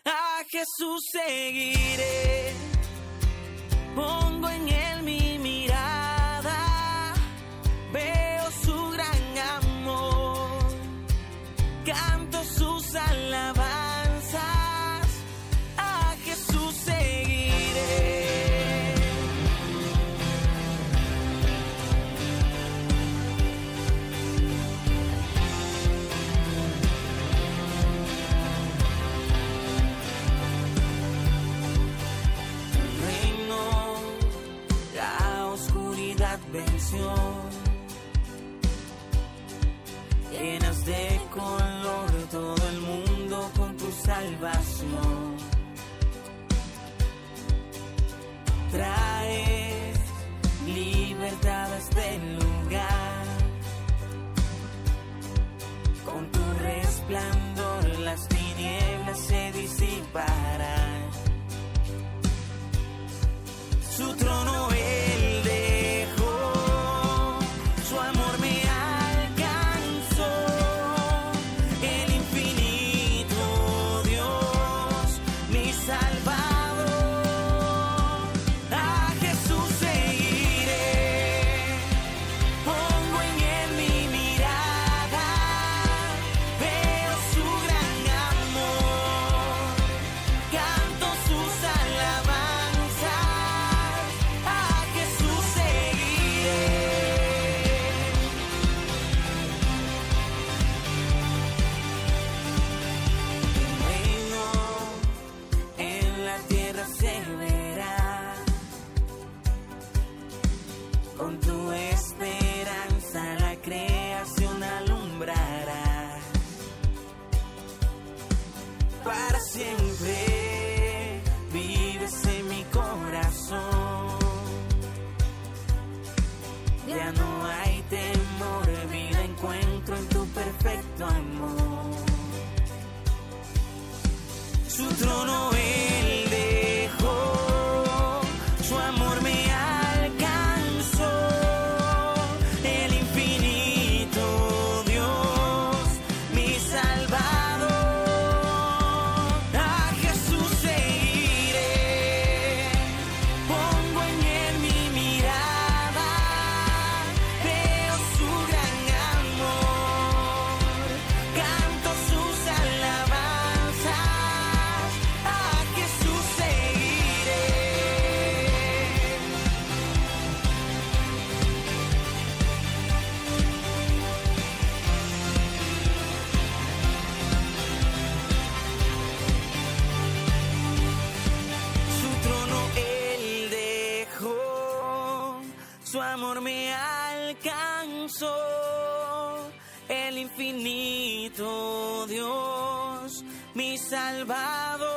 A Jesús seguiré, pongo en él mi mirada, veo su gran amor, canto sus alabanzas, a Jesús seguiré. Venció, llenas de color todo el mundo con tu salvación. Traes libertad a este lugar, con tu resplandor las tinieblas se disiparán. Su trono él dejó, su amor me alcanzó, el infinito Dios, mi Salvador. A Jesús seguiré, pongo en él mi mirada, veo su gran amor, canto sus alabanzas. Con tu esperanza la creación alumbrará. Para siempre vives en mi corazón. Ya no hay temor, vida encuentro en tu perfecto amor. Su trono él dejó, su amor me alcanzó, el infinito Dios, mi Salvador. A Jesús seguiré, pongo en él mi mirada, veo su gran amor, canto sus alabanzas. A Jesús seguiré. Su trono él dejó, su amor me alcanzó, el infinito Dios, mi Salvador.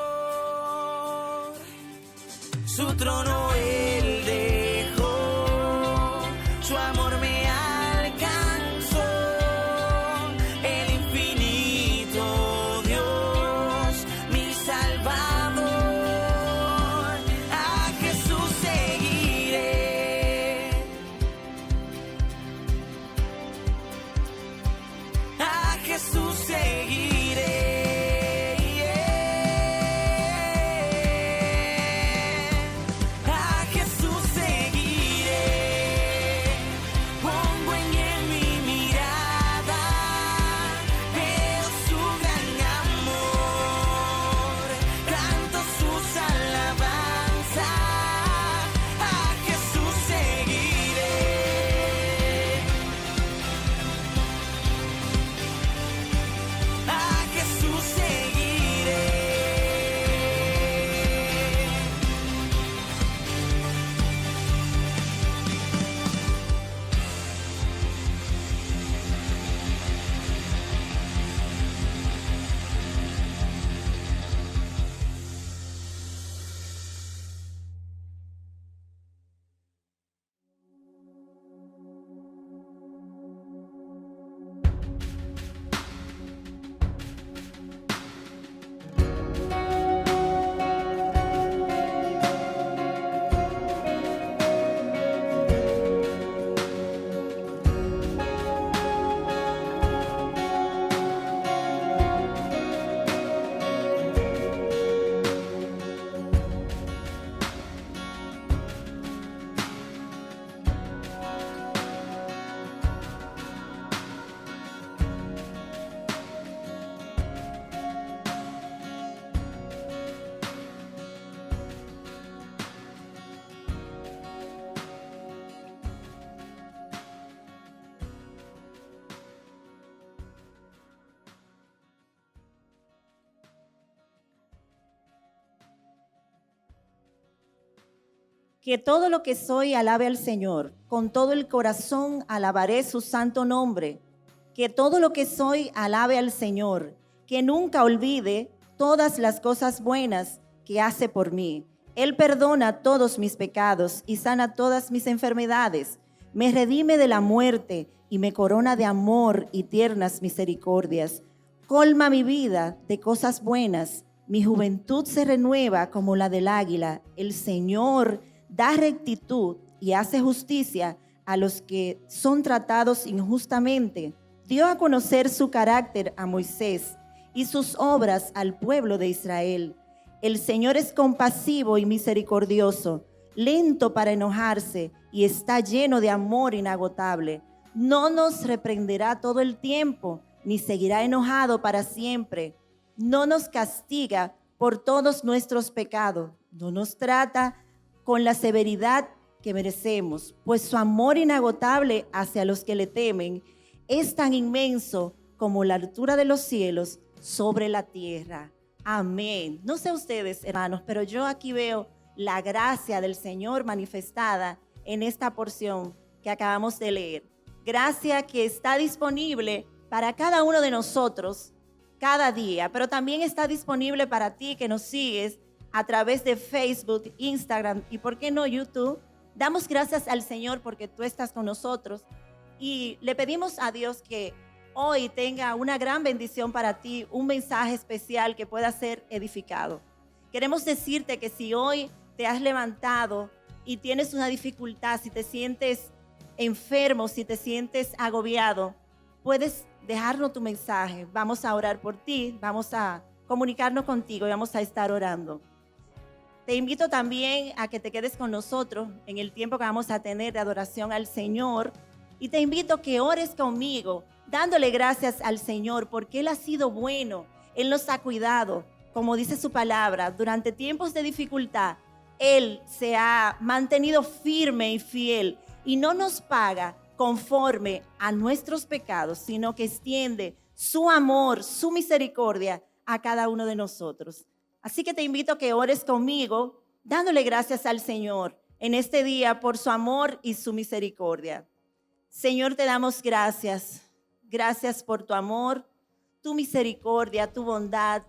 Su trono él dejó, su amor me alcanzó, el infinito Dios, mi Salvador. A Jesús seguiré, a Jesús seguiré. A Jesús Que todo lo que soy alabe al Señor. Con todo el corazón alabaré su santo nombre. Que todo lo que soy alabe al Señor. Que nunca olvide todas las cosas buenas que hace por mí. Él perdona todos mis pecados y sana todas mis enfermedades. Me redime de la muerte y me corona de amor y tiernas misericordias. Colma mi vida de cosas buenas. Mi juventud se renueva como la del águila. El Señor da rectitud y hace justicia a los que son tratados injustamente. Dio a conocer su carácter a Moisés y sus obras al pueblo de Israel. El Señor es compasivo y misericordioso, lento para enojarse y está lleno de amor inagotable. No nos reprenderá todo el tiempo, ni seguirá enojado para siempre. No nos castiga por todos nuestros pecados. No nos trata con la severidad que merecemos, pues su amor inagotable hacia los que le temen es tan inmenso como la altura de los cielos sobre la tierra. Amén. No sé ustedes, hermanos, pero yo aquí veo la gracia del Señor manifestada en esta porción que acabamos de leer. Gracia que está disponible para cada uno de nosotros cada día, pero también está disponible para ti que nos sigues a través de Facebook, Instagram y, ¿por qué no, YouTube? Damos gracias al Señor porque tú estás con nosotros y le pedimos a Dios que hoy tenga una gran bendición para ti, un mensaje especial que pueda ser edificado. Queremos decirte que si hoy te has levantado y tienes una dificultad, si te sientes enfermo, si te sientes agobiado, puedes dejarnos tu mensaje. Vamos a orar por ti, vamos a comunicarnos contigo y vamos a estar orando. Te invito también a que te quedes con nosotros en el tiempo que vamos a tener de adoración al Señor. Y te invito a que ores conmigo, dándole gracias al Señor, porque Él ha sido bueno, Él nos ha cuidado. Como dice su palabra, durante tiempos de dificultad, Él se ha mantenido firme y fiel y no nos paga conforme a nuestros pecados, sino que extiende su amor, su misericordia a cada uno de nosotros. Así que te invito a que ores conmigo, dándole gracias al Señor en este día por su amor y su misericordia. Señor, te damos gracias. Gracias por tu amor, tu misericordia, tu bondad.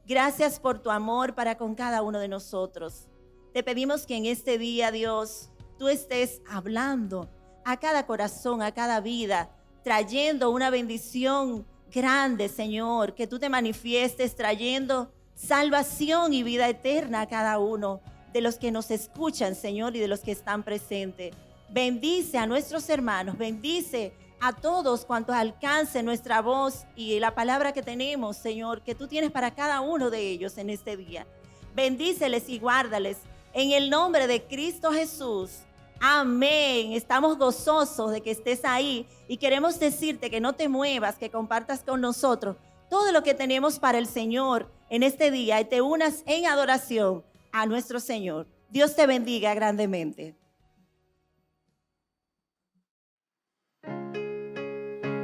Gracias por tu amor para con cada uno de nosotros. Te pedimos que en este día, Dios, tú estés hablando a cada corazón, a cada vida, trayendo una bendición grande, Señor, que tú te manifiestes trayendo salvación y vida eterna a cada uno de los que nos escuchan, Señor, y de los que están presentes. Bendice a nuestros hermanos, bendice a todos cuantos alcance nuestra voz y la palabra que tenemos, Señor, que tú tienes para cada uno de ellos en este día. Bendíceles y guárdales en el nombre de Cristo Jesús. Amén. Estamos gozosos de que estés ahí y queremos decirte que no te muevas, que compartas con nosotros todo lo que tenemos para el Señor en este día y te unas en adoración a nuestro Señor. Dios te bendiga grandemente.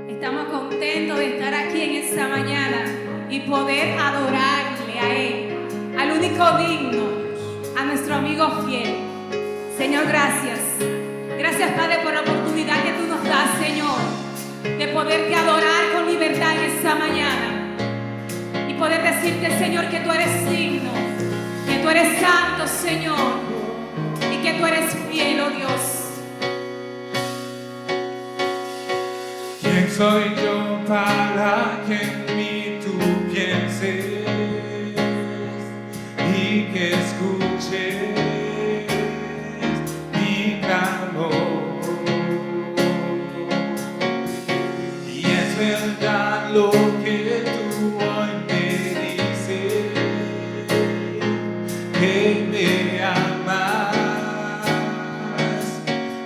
Estamos contentos de estar aquí en esta mañana y poder adorarle a Él, al único digno, a nuestro amigo fiel. Señor, gracias. Gracias, Padre, por la oportunidad que tú nos das, Señor, de poderte adorar con libertad en esta mañana y poder decirte, Señor, que tú eres digno, que tú eres santo, Señor, y que tú eres fiel, oh Dios. ¿Quién soy yo para que en mí tú pienses y que escuches mi clamor? Y es verdad lo que tú hoy me dices, que me amas,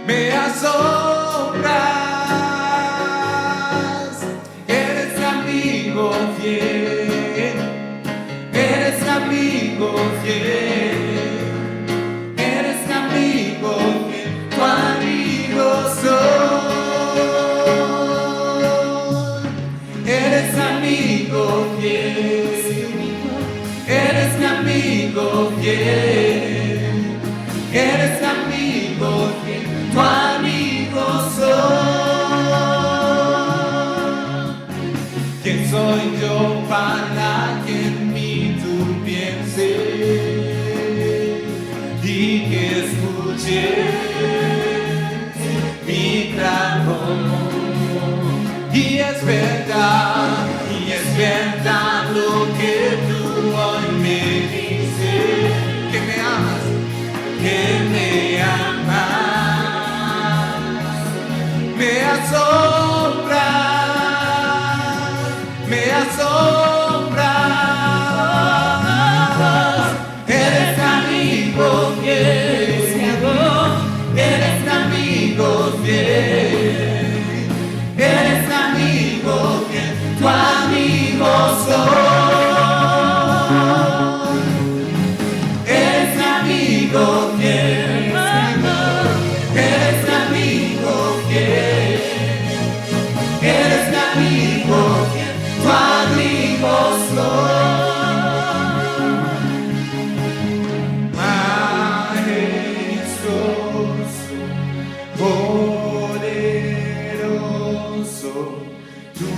me asombras. Eres amigo fiel, eres amigo fiel, tu amigo soy. Eres amigo fiel, eres mi amigo fiel, eres amigo sientes mi clamor. Y es verdad lo que tú hoy me dices, que me amas, que me amas, me asombras, me asombras. Eres amigo fiel, eres amigo fiel, eres amigo fiel, tu amigo soy. Eres amigo fiel, eres amigo fiel, eres amigo fiel, tu amigo soy. Majestuoso, poderoso, tu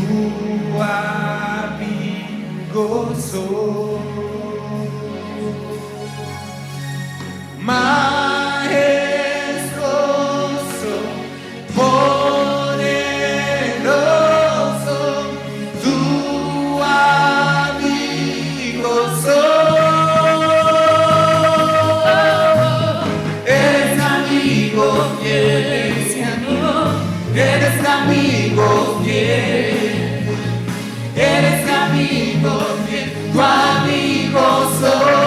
amigo soy. Majestuoso, poderoso, tu amigo soy. Eres amigo fiel, eres amigo fiel, eres amigo fiel, tu amigo soy.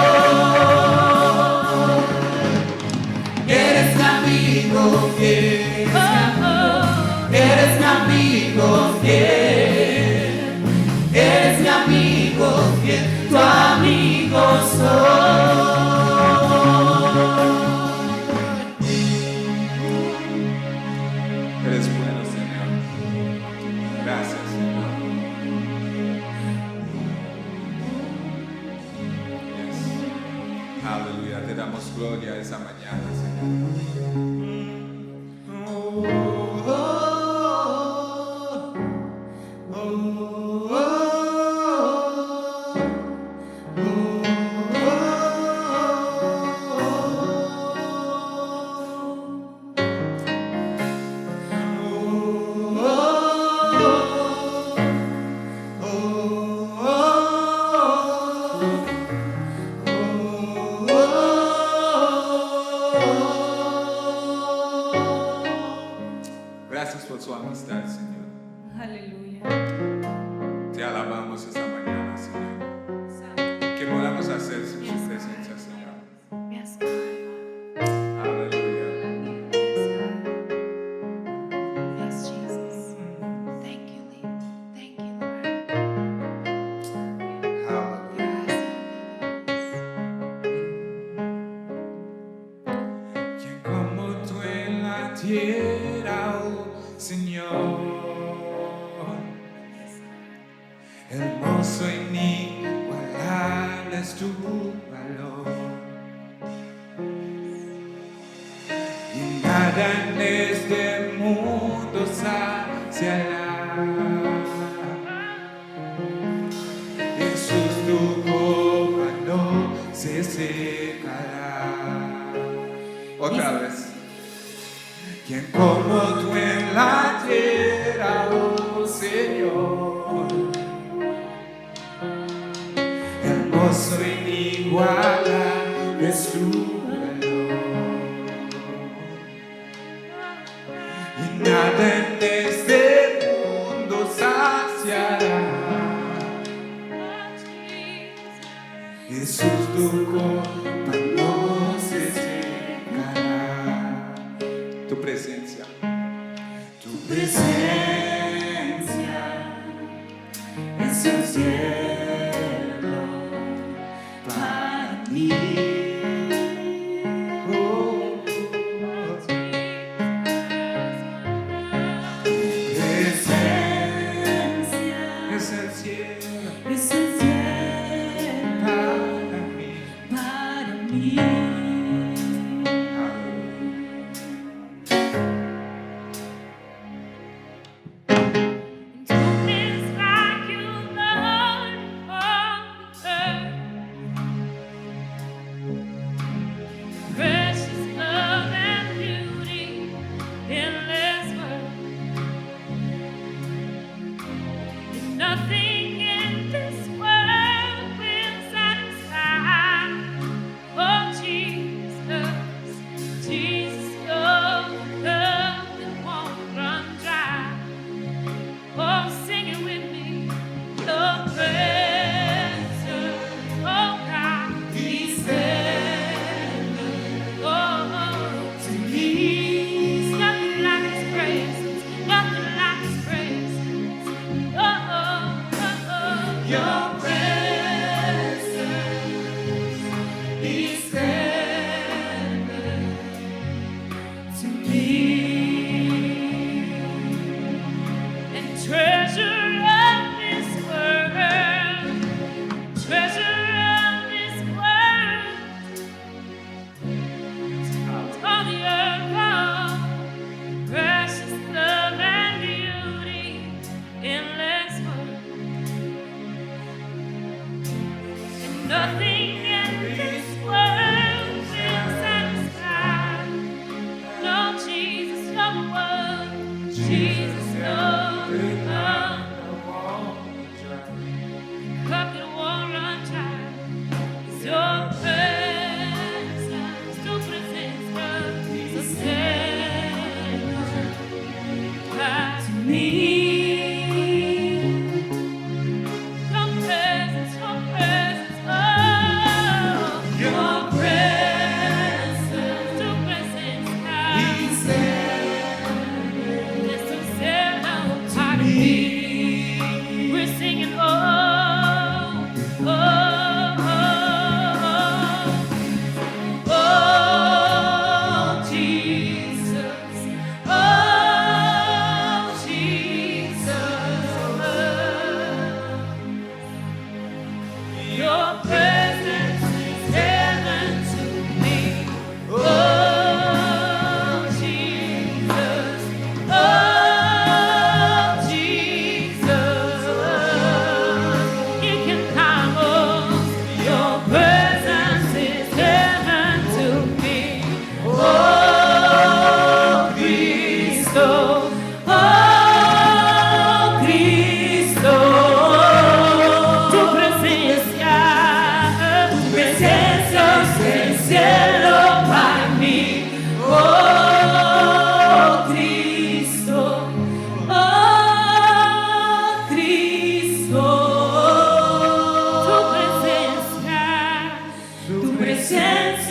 Eres amigo fiel, eres mi amigo fiel, eres mi amigo fiel, tu amigo soy. Eres bueno, Señor. Gracias, Señor. Yes. Aleluya, te damos gloria esa mañana, Señor. Gracias por su amistad, Señor. Aleluya. Te alabamos esta mañana, Señor. ¿Qué podamos hacer sin su presencia, Señor? Yes, God. Aleluya. Yes, Jesus. Thank you, Lord. Thank you, Lord. Aleluya. ¿Quién como tú en la tierra, oh Señor? Hermoso, inigualable es tu valor. Y nada en este mundo saciará. Jesús, tu copa no se secará. Otra vez. ¿Quién como tú en la tierra, oh Señor? Hermoso, inigualable es tu valor. Y nada en este mundo saciará. Jesús, tu copa no se secará. Tu presencia. Tu presencia es el cielo para mí. Oh, presencia es el cielo para mí. Precious love and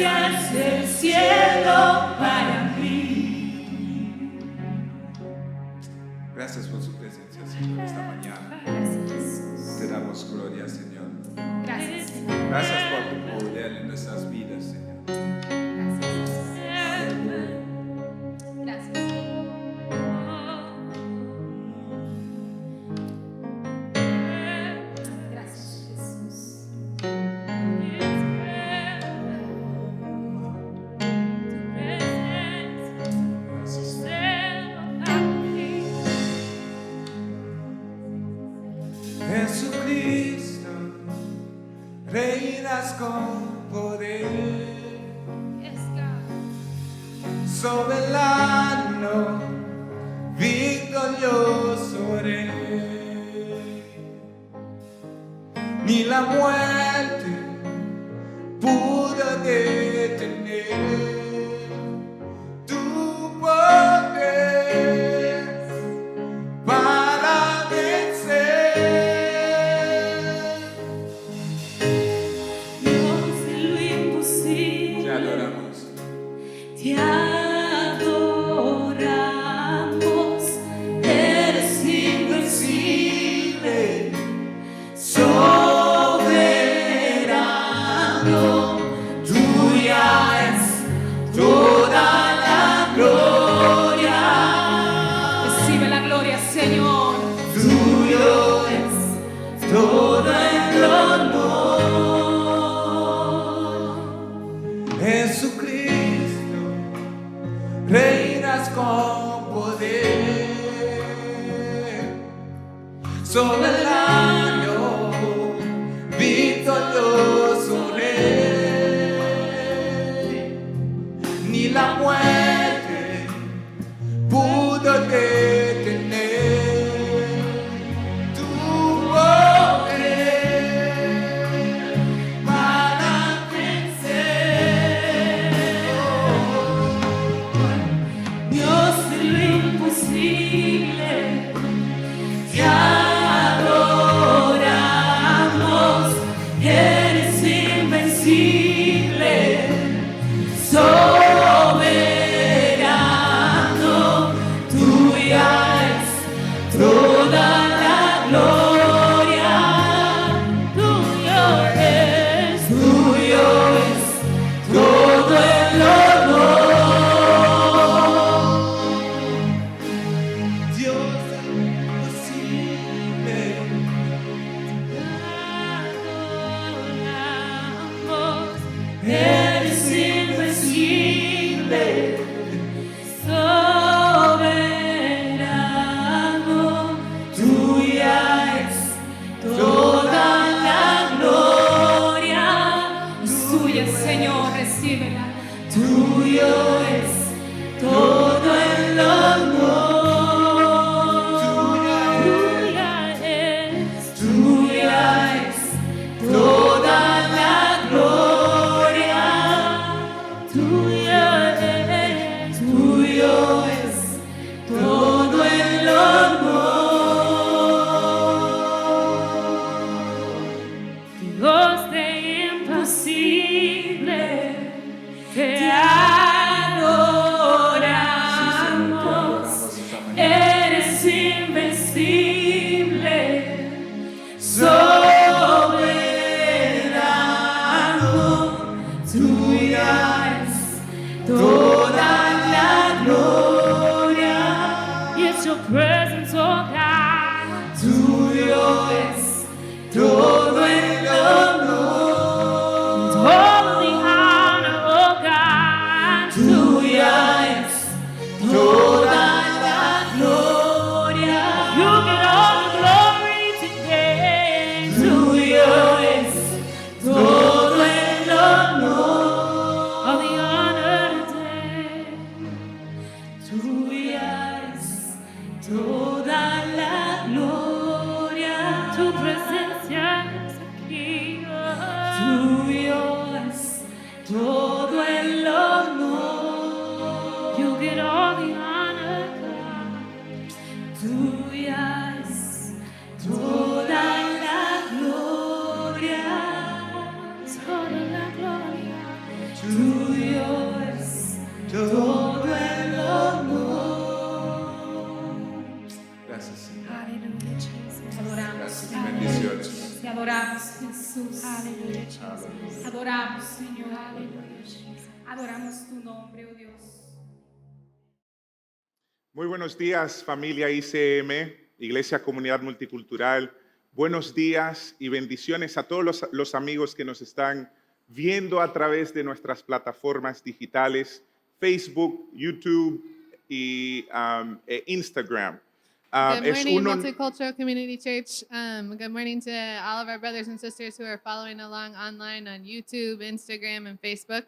presencia es el cielo para mí. Gracias por su presencia, Señor, esta mañana. Te damos gloria, Señor. Gracias. Gracias por tu poder en nuestras vidas, Señor. Aleluya. Gracias. Gracias, Jesús. Jesucristo, reinas con poder, soberano, victorioso Rey. Ni la muerte pudo detener tu poder para vencer. Dios de lo imposible. Te adoramos. Te adoramos, eres invencible, soberano, tuya es toda la gloria. Recibe la gloria, Señor. Tuyo es todo el honor. Jesucristo, reinas con poder, soberano, victorioso Rey. Ni la muerte pudo detener tu poder para vencer. Dios de lo imposible, te adoramos, eres invencible, soberano, tuya es toda la gloria, tuyo es todo el honor. Dios imposible, Eres invencible, soberano, tuya es toda la gloria. Tuya, Señor, recíbela. Tuyo es todo el honor. Tuya es toda la gloria. Tuyo es todo el honor. Dios de imposible, te adoramos, eres invencible, soberano, tuya es toda la gloria. It's your presence, oh God. Tuyo es todo el honor, all the honor, oh God. Tuya es toda la gloria. You get all the glory today. Tuyo es todo el honor. Tuyo es todo el honor. Gracias, Señor. Aleluya, Jesús. Adoramos. Gracias. Bendiciones. Te adoramos, Jesús. Aleluya, Jesús. Adoramos, Señor. Aleluya, Jesús. Adoramos tu nombre, oh Dios. Muy buenos días, familia ICM, Iglesia Comunidad Multicultural. Buenos días y bendiciones a todos los amigos que nos están viendo a través de nuestras plataformas digitales, Facebook, YouTube y Instagram. Good Es morning, un hon- Multicultural Community Church. Good morning to all of our brothers and sisters who are following along online on YouTube, Instagram, and Facebook.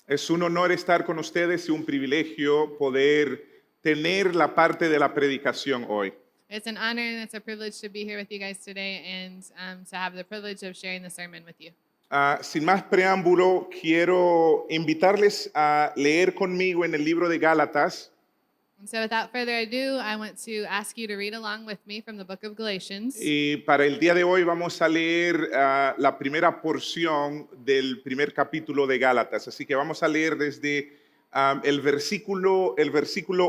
Es un honor estar con ustedes y un privilegio poder tener la parte de la predicación hoy. It's an honor and it's a privilege to be here with you guys today and to have the privilege of sharing the sermon with you. Sin más preámbulo, quiero invitarles a leer conmigo en el libro de Gálatas, And so without further ado, I want to ask you to read along with me from the book of Galatians. y para el día de hoy vamos a leer la primera porción del primer capítulo de Gálatas. Así que vamos a leer desde el versículo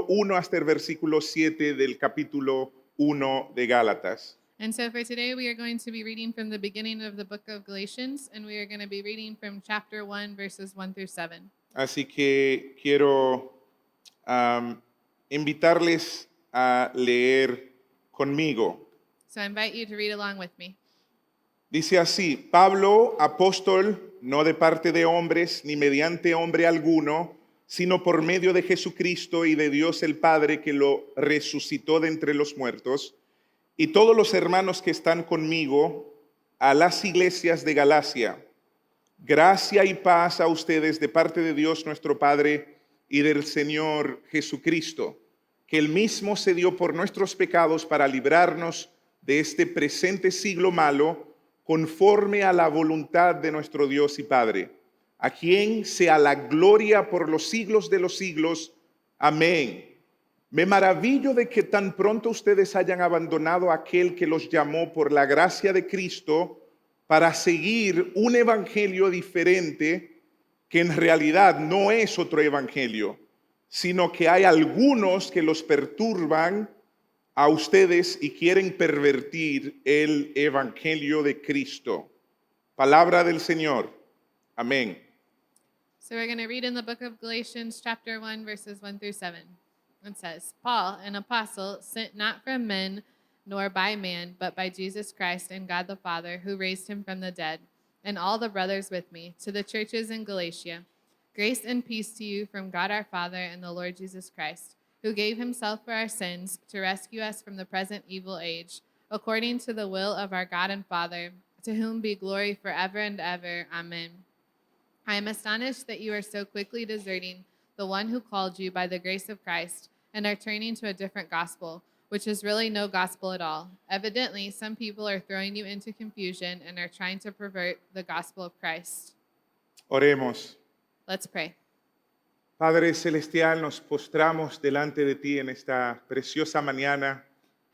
1 hasta el versículo 7 del capítulo 1 de Gálatas. And so for today, we are going to be reading from the beginning of the book of Galatians, and we are going to be reading from chapter 1, verses 1 through 7. Así que quiero invitarles a leer conmigo. So I invite you to read along with me. Dice así: Pablo, apóstol, no de parte de hombres, ni mediante hombre alguno, sino por medio de Jesucristo y de Dios el Padre que lo resucitó de entre los muertos, y todos los hermanos que están conmigo, a las iglesias de Galacia. Gracia y paz a ustedes de parte de Dios nuestro Padre y del Señor Jesucristo, que Él mismo se dio por nuestros pecados para librarnos de este presente siglo malo, conforme a la voluntad de nuestro Dios y Padre, a quien sea la gloria por los siglos de los siglos. Amén. Me maravillo de que tan pronto ustedes hayan abandonado a aquel que los llamó por la gracia de Cristo para seguir un evangelio diferente, que en realidad no es otro evangelio, sino que hay algunos que los perturban a ustedes y quieren pervertir el evangelio de Cristo. Palabra del Señor. Amén. So we're going to read in the book of Galatians, chapter 1, verses 1 through 7. It says, Paul, an apostle, sent not from men nor by man, but by Jesus Christ and God the Father, who raised him from the dead, and all the brothers with me, to the churches in Galatia. Grace and peace to you from God our Father and the Lord Jesus Christ, who gave himself for our sins to rescue us from the present evil age, according to the will of our God and Father, to whom be glory forever and ever. Amen. I am astonished that you are so quickly deserting the one who called you by the grace of Christ and are turning to a different gospel, which is really no gospel at all. Evidently, some people are throwing you into confusion and are trying to pervert the gospel of Christ. Oremos. Let's pray. Padre Celestial, nos postramos delante de ti en esta preciosa mañana.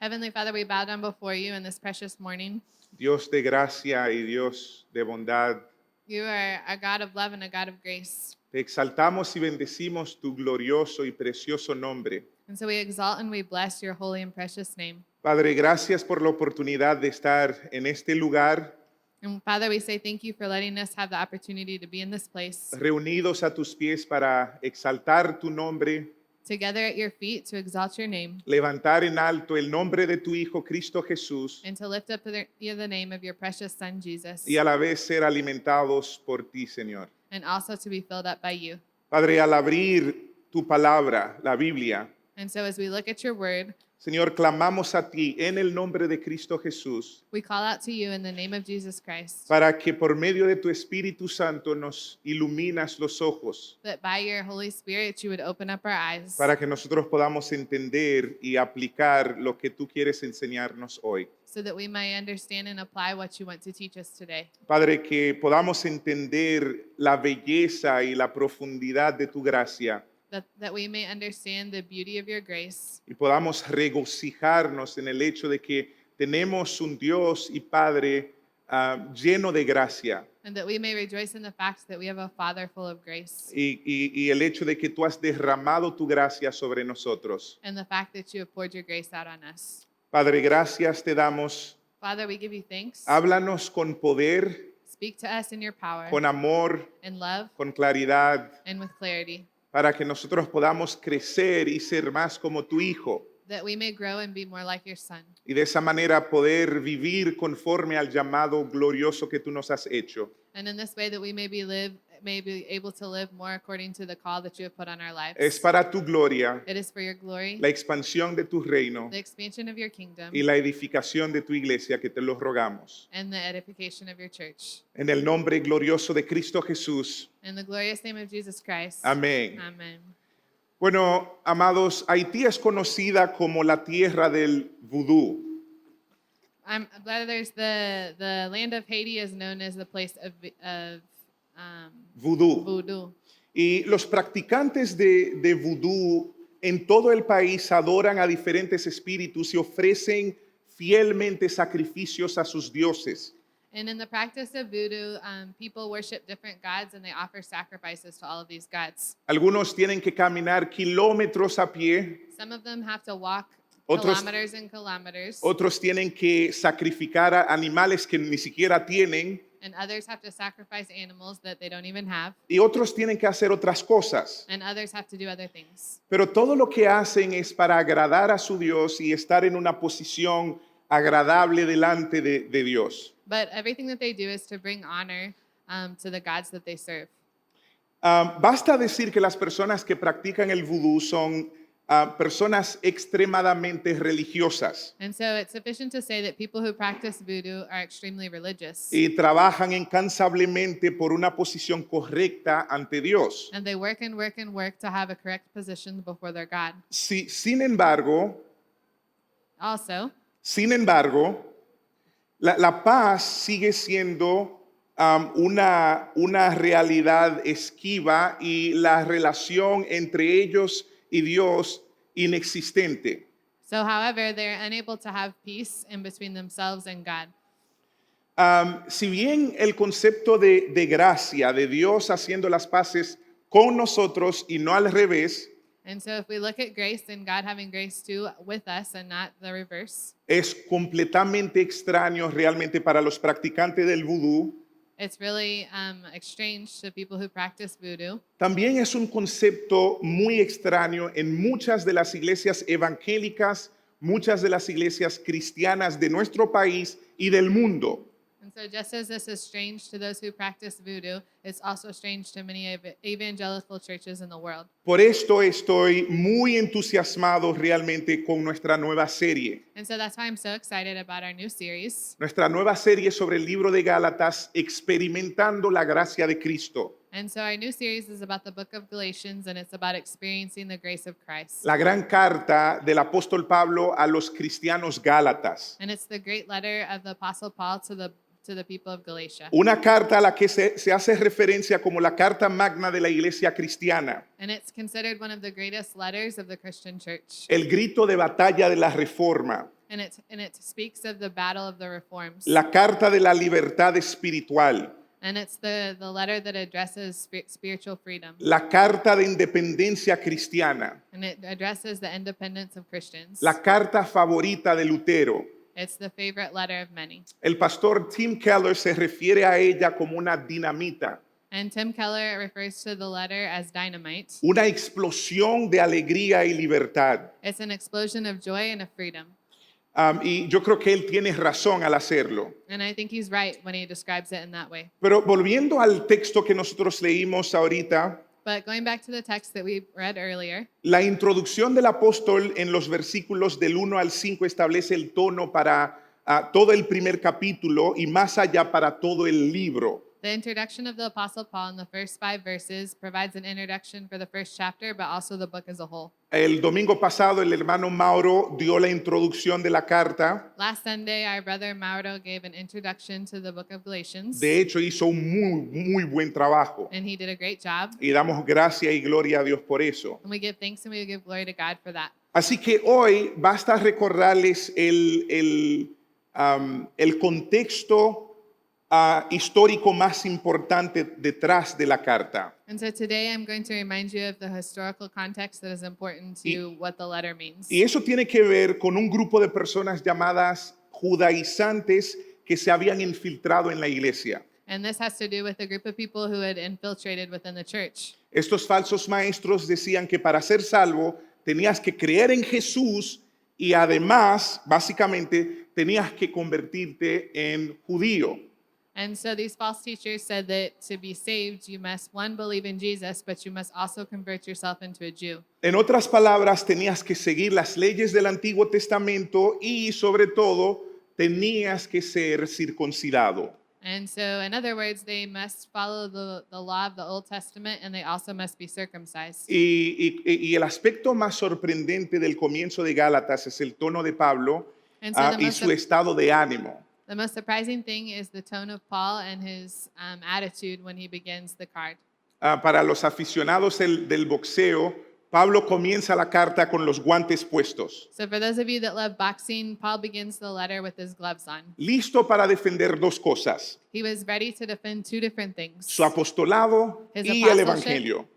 Heavenly Father, we bow down before you in this precious morning. Dios de gracia y Dios de bondad. You are a God of love and a God of grace. Te exaltamos y bendecimos tu glorioso y precioso nombre. And so we exalt and we bless your holy and precious name. Padre, gracias por la oportunidad de estar en este lugar, And Father, we say thank you for letting us have the opportunity to be in this place, reunidos a tus pies para exaltar tu nombre, together at your feet to exalt your name, levantar en alto el nombre de tu Hijo Cristo Jesús and to lift up the name of your precious Son, Jesus, y a la vez ser alimentados por ti, Señor. and also to be filled up by you. Padre, al abrir tu palabra, la Biblia, And so as we look at your word, Señor, clamamos a ti en el nombre de Cristo Jesús we call out to you in the name of Jesus Christ, para que por medio de tu Espíritu Santo nos iluminas los ojos, that by your Holy Spirit you would open up our eyes, para que nosotros podamos entender y aplicar lo que tú quieres enseñarnos hoy. so that we may understand and apply what you want to teach us today. Padre, que podamos entender la belleza y la profundidad de tu gracia That we may understand the beauty of your grace, y podamos regocijarnos en el hecho de que tenemos un Dios y Padre lleno de gracia. and that we may rejoice in the fact that we have a Father full of grace, Y el hecho de que tú has derramado tu gracia sobre nosotros. and the fact that you have poured your grace out on us. Padre, gracias te damos. Father, we give you thanks. Háblanos con poder, Speak to us in your power, con amor, in love, con claridad, and with clarity, para que nosotros podamos crecer y ser más como tu Hijo. that we may grow and be more like your Son, Y de esa manera poder vivir conforme al llamado glorioso que tú nos has hecho. and in this way that we may be able to live more according to the call that you have put on our lives. Es para tu gloria, It is for your glory, la expansión de tu reino the expansion of your kingdom, y la edificación de tu iglesia que te lo rogamos. and the edification of your church. En el nombre glorioso de Cristo Jesús. In the glorious name of Jesus Christ. Amén. Amen. Bueno, amados, Haití es conocida como la tierra del vudú. Brothers, the land of Haiti is known as the place of Vudú. voodoo. Y los practicantes de vudú en todo el país adoran a diferentes espíritus y ofrecen fielmente sacrificios a sus dioses. And in the practice of voodoo, people worship different gods and they offer sacrifices to all of these gods. Algunos tienen que caminar kilómetros a pie, Some of them have to walk Otros- kilometers and kilometers, otros tienen que sacrificar a animales que ni siquiera tienen, and others have to sacrifice animals that they don't even have, y otros tienen que hacer otras cosas. and others have to do other things. Pero todo lo que hacen es para agradar a su Dios y estar en una posición agradable delante de Dios. But everything that they do is to bring honor to the gods that they serve. Basta decir que las personas que practican el vudú son personas extremadamente religiosas And so it's sufficient to say that people who practice voodoo are extremely religious. y trabajan incansablemente por una posición correcta ante Dios. And they work and work and work to have a correct position before their God. Sin embargo, Also, la paz sigue siendo una realidad esquiva y la relación entre ellos y Dios inexistente. however, they're unable to have peace in between themselves and God. Si bien el concepto de gracia, de Dios haciendo las paces con nosotros y no al revés, And so if we look at grace and God having grace too with us and not the reverse, es completamente extraño realmente para los practicantes del vudú. it's really strange to people who practice voodoo. También es un concepto muy extraño en muchas de las iglesias evangélicas, muchas de las iglesias cristianas de nuestro país y del mundo. And so just as this is strange to those who practice voodoo, it's also strange to many evangelical churches in the world. Por esto estoy muy entusiasmado realmente con nuestra nueva serie. And so that's why I'm so excited about our new series. Nuestra nueva serie sobre el libro de Gálatas, experimentando la gracia de Cristo. And so our new series is about the book of Galatians, and it's about experiencing the grace of Christ. La gran carta del apóstol Pablo a los cristianos gálatas. And it's the great letter of the Apostle Paul to the people of Galatia. Una carta a la que se hace referencia como la carta magna de la iglesia cristiana. And it's considered one of the greatest letters of the Christian church. El grito de batalla de la reforma. And it speaks of the battle of the reforms. La carta de la libertad espiritual. And it's the letter that addresses spiritual freedom. La carta de independencia cristiana. And it addresses the independence of Christians. La carta favorita de Lutero. It's the favorite letter of many. El pastor Tim Keller se refiere a ella como una dinamita, And Tim Keller refers to the letter as dynamite. una explosión de alegría y libertad. It's an explosion of joy and of freedom. Y yo creo que él tiene razón al hacerlo. And I think he's right when he describes it in that way. Pero volviendo al texto que nosotros leímos ahorita, But going back to the text that we read earlier, la introducción del apóstol en los versículos del 1 al 5 establece el tono para todo el primer capítulo y más allá para todo el libro. the introduction of the Apostle Paul in the first 5 verses provides an introduction for the first chapter, but also the book as a whole. El domingo pasado el hermano Mauro dio la introducción de la carta. Last Sunday, our brother Mauro gave an introduction to the book of Galatians, De hecho, hizo un muy buen trabajo. and he did a great job. Y damos gracia y gloria a Dios por eso. And we give thanks and we give glory to God for that. Así que hoy basta recordarles el contexto histórico más importante detrás de la carta. And so today I'm going to remind you of the historical context that is important to what the letter means. Y eso tiene que ver con un grupo de personas llamadas judaizantes que se habían infiltrado en la iglesia. And this has to do with a group of people who had infiltrated within the church. Estos falsos maestros decían que para ser salvo tenías que creer en Jesús y además, básicamente, tenías que convertirte en judío. And so these false teachers said that to be saved, you must, one, believe in Jesus, but you must also convert yourself into a Jew. En otras palabras, tenías que seguir las leyes del Antiguo Testamento y, sobre todo, tenías que ser circuncidado. And so, in other words, they must follow the law of the Old Testament, and they also must be circumcised. Y el aspecto más sorprendente del comienzo de Gálatas es el tono de Pablo And so y su estado de ánimo. the most surprising thing is the tone of Paul and his attitude when he begins the card. Para los aficionados del boxeo, Pablo comienza la carta con los guantes puestos, So, for those of you that love boxing, Paul begins the letter with his gloves on. listo para defender dos cosas, He was ready to defend two different things: su apostolado His y el apostleship. evangelio.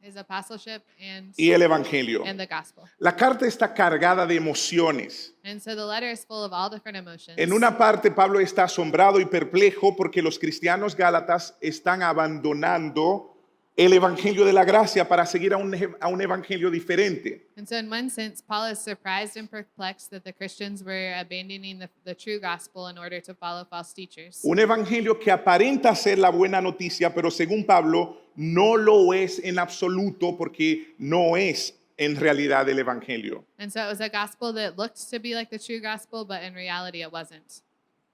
his apostleship and El evangelio. the gospel. La carta está cargada de emociones. And so the letter is full of all different emotions. En una parte, Pablo está asombrado y perplejo porque los cristianos gálatas están abandonando el evangelio de la gracia para seguir a un evangelio diferente. And so in one sense, Paul is surprised and perplexed that the Christians were abandoning the true gospel in order to follow false teachers. Un evangelio que aparenta ser la buena noticia, pero según Pablo, no lo es en absoluto porque no es en realidad el evangelio. And so it was a gospel that looked to be like the true gospel, but in reality it wasn't.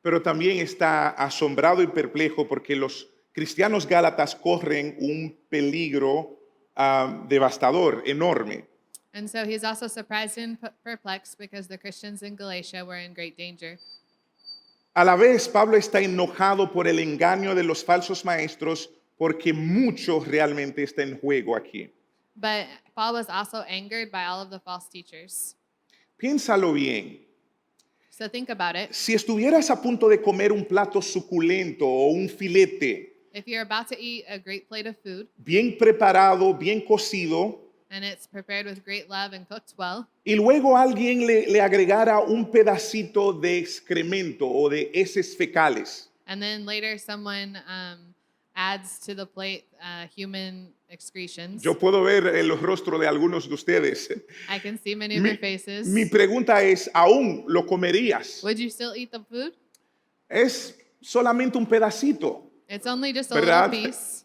Pero también está asombrado y perplejo porque los cristianos gálatas corren un peligro devastador, enorme. And so he's also surprised and perplexed because the Christians in Galatia were in great danger. A la vez, Pablo está enojado por el engaño de los falsos maestros porque mucho realmente está en juego aquí. But Paul was also angered by all of the false teachers. Piénsalo bien. So think about it. Si estuvieras a punto de comer un plato suculento o un filete If you're about to eat a great plate of food bien preparado, bien cocido, and it's prepared with great love and cooked well, y luego alguien le agregara un pedacito de excremento o de heces fecales, and then later someone adds to the plate human excretions. yo puedo ver los rostros de algunos de ustedes. I can see many of your faces. Mi pregunta es, ¿aún lo comerías? Would you still eat the food? Es solamente un pedacito. It's only just a ¿Verdad? little piece.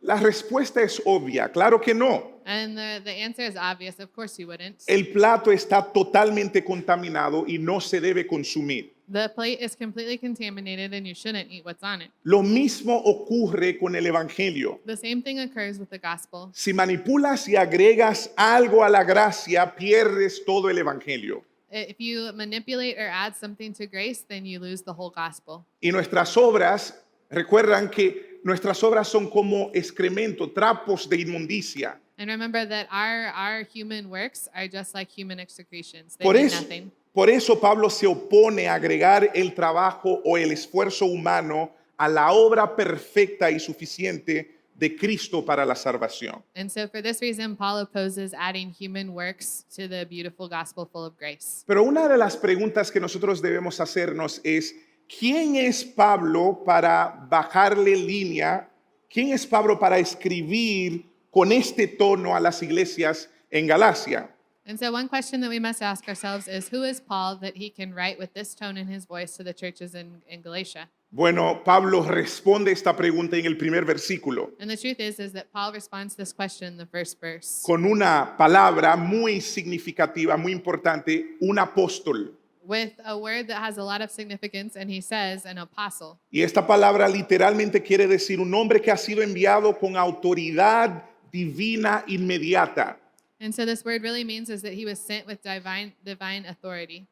La respuesta es obvia, claro que no. And the answer is obvious. Of course you wouldn't. El plato está totalmente contaminado y no se debe consumir. The plate is completely contaminated and you shouldn't eat what's on it. Lo mismo ocurre con el evangelio. The same thing occurs with the gospel. Si manipulas y agregas algo a la gracia, pierdes todo el evangelio. If you manipulate or add something to grace, then you lose the whole gospel. Y nuestras obras, recuerdan que nuestras obras son como excremento, trapos de inmundicia. And remember that our human works are just like human excretions. They Por mean eso, nothing. por eso Pablo se opone a agregar el trabajo o el esfuerzo humano a la obra perfecta y suficiente de Cristo para la salvación. And so for this reason, Paul opposes adding human works to the beautiful gospel full of grace. Pero una de las preguntas que nosotros debemos hacernos es, ¿quién es Pablo para bajarle línea? ¿Quién es Pablo para escribir con este tono a las iglesias en Galacia? And so one question that we must ask ourselves is, who is Paul that he can write with this tone in his voice to the churches in Galatia? Bueno, Pablo responde esta pregunta en el primer versículo And the truth is that Paul responds to this question in the first verse con una palabra muy significativa, muy importante, un apóstol. with a word that has a lot of significance, and he says an apostle. Y esta palabra literalmente quiere decir un hombre que ha sido enviado con autoridad divina inmediata. And so this word really means is that he was sent with divine authority.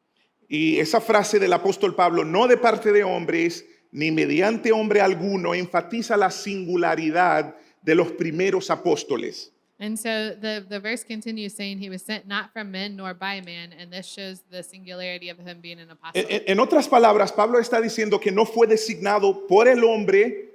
Y esa frase del apóstol Pablo, no de parte de hombres, ni mediante hombre alguno, enfatiza la singularidad de los primeros apóstoles. And so the verse continues saying he was sent not from men nor by man, and this shows the singularity of him being an apostle. En otras palabras, Pablo está diciendo que no fue designado por el hombre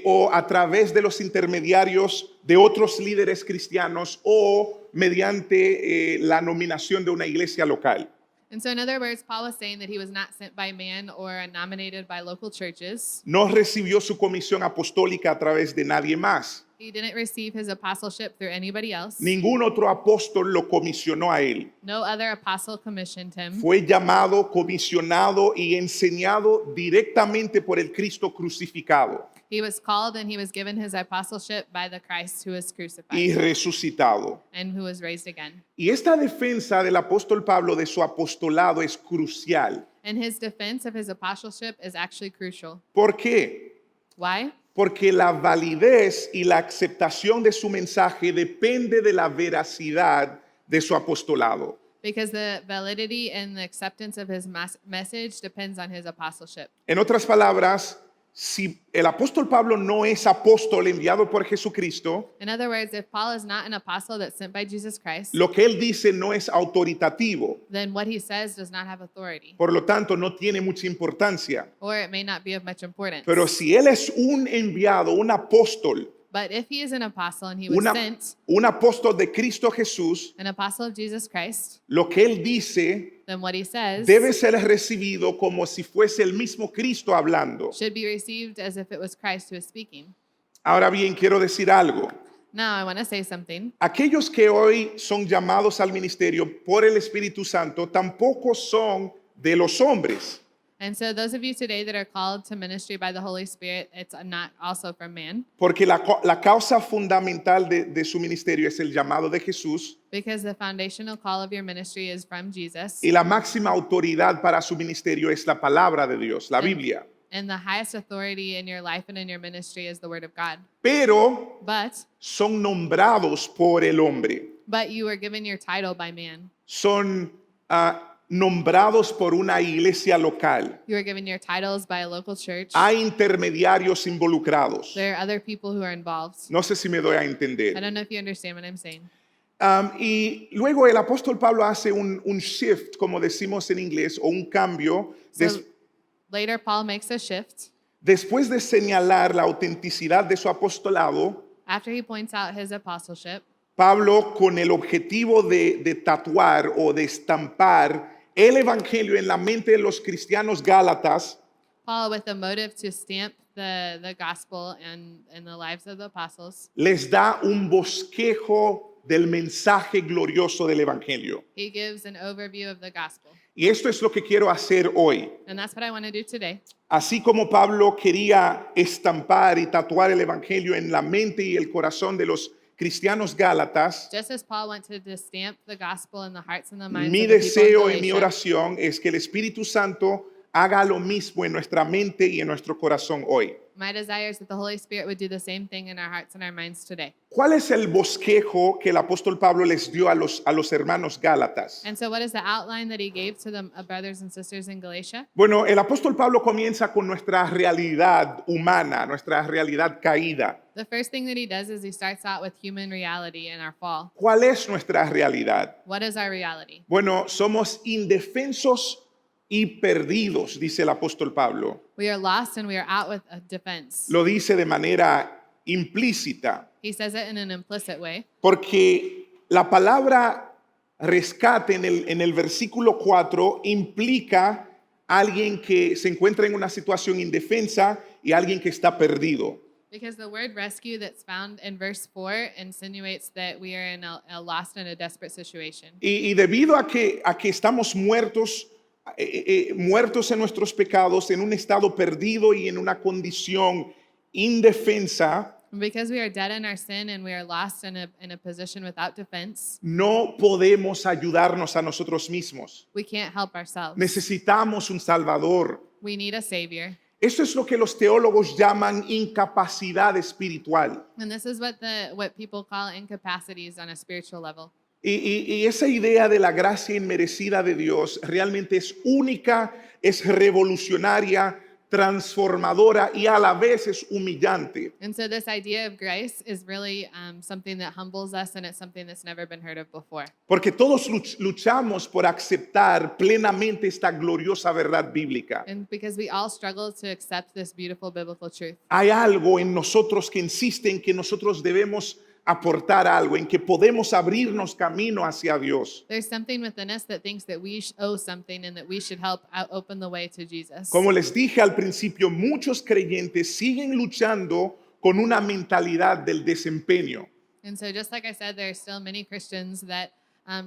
o a través de los intermediarios de otros líderes cristianos o mediante la nominación de una iglesia local. And so in other words, Paul was saying that he was not sent by man or nominated by local churches. No recibió su comisión apostólica a través de nadie más. He didn't receive his apostleship through anybody else. Ningún otro apóstol lo comisionó a él. No other apostle commissioned him. Fue llamado, comisionado y enseñado directamente por el Cristo crucificado He was called and he was given his apostleship by the Christ who was y crucified resucitado. and who was raised again. Y esta defensa del apóstol Pablo de su apostolado es crucial. And his defense of his apostleship is actually crucial. ¿Por qué? Why? Porque la validez y la aceptación de su mensaje depende de la veracidad de su apostolado. Because the validity and the acceptance of his message depends on his apostleship. En otras palabras, si el apóstol Pablo no es apóstol enviado por Jesucristo, In other words, if Paul is not an apostle that's sent by Jesus Christ, lo que él dice no es autoritativo. then what he says does not have authority, Por lo tanto, no tiene mucha importancia. or it may not be of much importance. Pero si él es un enviado, un apóstol, But if he is an apostle and he was sent, un apóstol de Cristo Jesús, an apostle of Jesus Christ, lo que él dice then what he says debe ser recibido como si fuese el mismo Cristo hablando. should be received as if it was Christ who is speaking. Ahora bien, quiero decir algo. Now, I want to say something. Aquellos que hoy son llamados al ministerio por el Espíritu Santo tampoco son de los hombres. And so those of you today that are called to ministry by the Holy Spirit, it's not also from man, Porque la causa fundamental de su ministerio es el llamado de Jesús because the foundational call of your ministry is from Jesus. y la máxima autoridad para su ministerio es la palabra de Dios, la Biblia. And the highest authority in your life and in your ministry is the Word of God. Pero But son nombrados por el hombre, you were given your title by man. son nombrados por una iglesia local. You were given your titles by a local church. Hay intermediarios involucrados. There are other people who are involved. No sé si me doy a I entender. don't know if you understand what I'm saying. Y luego el apóstol Pablo hace un shift, como decimos en inglés, o un cambio, So later, Paul makes a shift. después de señalar la autenticidad de su apostolado. After he points out his apostleship, Pablo, con el objetivo de tatuar o de estampar el evangelio en la mente de los cristianos gálatas, Paul, with the motive to stamp the gospel in the lives of the apostles, les da un bosquejo del mensaje glorioso del evangelio. he gives an overview of the gospel. Y esto es lo que quiero hacer hoy. And that's what I want to do today. Así como Pablo quería estampar y tatuar el evangelio en la mente y el corazón de los cristianos gálatas, Just as Paul wanted to stamp the gospel in the hearts and the minds mi of the people deseo in y mi Galatia, oración es que el Espíritu Santo haga lo mismo en nuestra mente y en nuestro corazón hoy. my desire is that the Holy Spirit would do the same thing in our hearts and our minds today. ¿Cuál es el bosquejo que el apóstol Pablo les dio a los hermanos gálatas? And so what is the outline that he gave to the brothers and sisters in Galatia? Bueno, el apóstol Pablo comienza con nuestra realidad humana, nuestra realidad caída. The first thing that he does is he starts out with human reality and our fall. ¿Cuál es nuestra realidad? What is our reality? Bueno, somos indefensos y perdidos, dice el apóstol Pablo. We are lost and we are out with a defense. Lo dice de manera implícita, He says it in an implicit way porque la palabra rescate en el versículo 4 implica alguien que se encuentra en una situación indefensa y alguien que está perdido. because the word rescue that's found in verse 4 insinuates that we are in a lost and a desperate situation. Y debido a que estamos muertos en nuestros pecados, en un estado perdido y en una condición indefensa, Because we are dead in our sin and we are lost in a position without defense, no podemos ayudarnos a nosotros mismos. we can't help ourselves. Necesitamos un Salvador. We need a savior. Esto es lo que los teólogos llaman incapacidad espiritual. And this is what people call incapacities on a spiritual level. Y esa idea de la gracia inmerecida de Dios realmente es única, es revolucionaria transformadora y a la vez es humillante. And so this idea of grace is really something that humbles us, and it's something that's never been heard of before. Porque todos luchamos por aceptar plenamente esta gloriosa verdad bíblica. And because we all struggle to accept this beautiful biblical truth. Hay algo en nosotros que insiste en que nosotros debemos aportar algo, en que podemos abrirnos camino hacia Dios. There's something within us that thinks that we owe something and that we should help open the way to Jesus. Como les dije al principio, muchos creyentes siguen luchando con una mentalidad del desempeño. And so just like I said, there are still many Christians that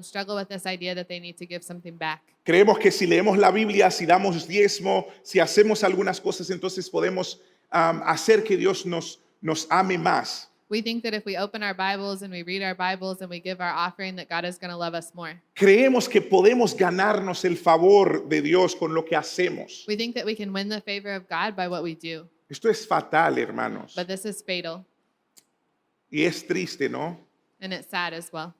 struggle with this idea that they need to give something back. Creemos que si leemos la Biblia, si damos diezmo, si hacemos algunas cosas, entonces podemos hacer que Dios nos ame más. We think that if we open our Bibles and we read our Bibles and we give our offering, that God is going to love us more. Creemos que podemos ganarnos el favor de Dios con lo que hacemos. We think that we can win the favor of God by what we do. Esto es fatal, hermanos. But this is fatal, Y es triste, ¿no? and it's sad as well.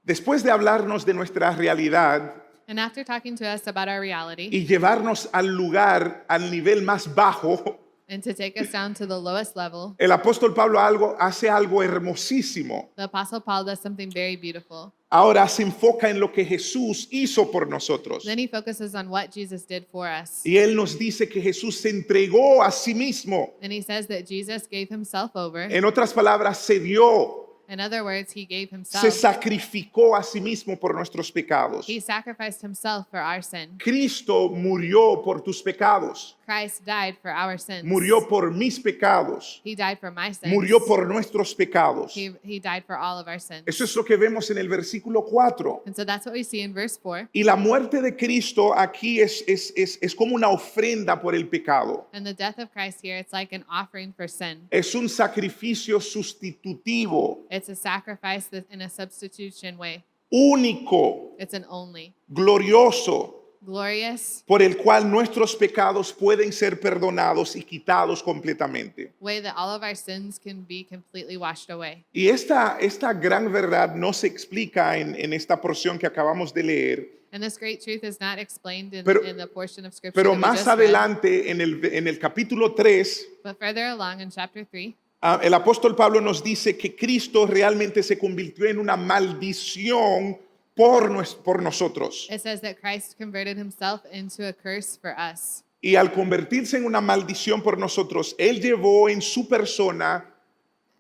Después de hablarnos de nuestra realidad And after talking to us about our reality y llevarnos al lugar, al nivel más bajo, and to take us down to the lowest level, el apóstol Pablo hace algo hermosísimo. the Apostle Paul does something very beautiful. Ahora se enfoca en lo que Jesús hizo por nosotros. Then he focuses on what Jesus did for us. Y él nos dice que Jesús se entregó a sí mismo. And he says that Jesus gave himself over. En otras palabras, se dio, In other words, he gave se himself. sacrificó a sí mismo por nuestros pecados. He sacrificed himself for our sin. Cristo murió por tus pecados, Christ died for our sins. murió por mis pecados, He died for my sins. murió por nuestros pecados. He died for all of our sins. Eso es lo que vemos en el versículo 4. And so that's what we see in verse 4. Y la muerte de Cristo aquí es como una ofrenda por el pecado. And the death of Christ here, it's like an offering for sin. Es un sacrificio sustitutivo, It's a sacrifice that in a substitution way. único, It's an only, glorioso, glorious por el cual nuestros pecados pueden ser perdonados y quitados completamente. way that all of our sins can be completely washed away. Y esta gran verdad no se explica en esta porción que acabamos de leer, And this great truth is not explained in the portion of scripture pero that we más just read. adelante en el capítulo 3, But further along in chapter 3, el apóstol Pablo nos dice que Cristo realmente se convirtió en una maldición por nosotros. it says that Christ converted himself into a curse for us. Y al convertirse en una maldición por nosotros, Él llevó en su persona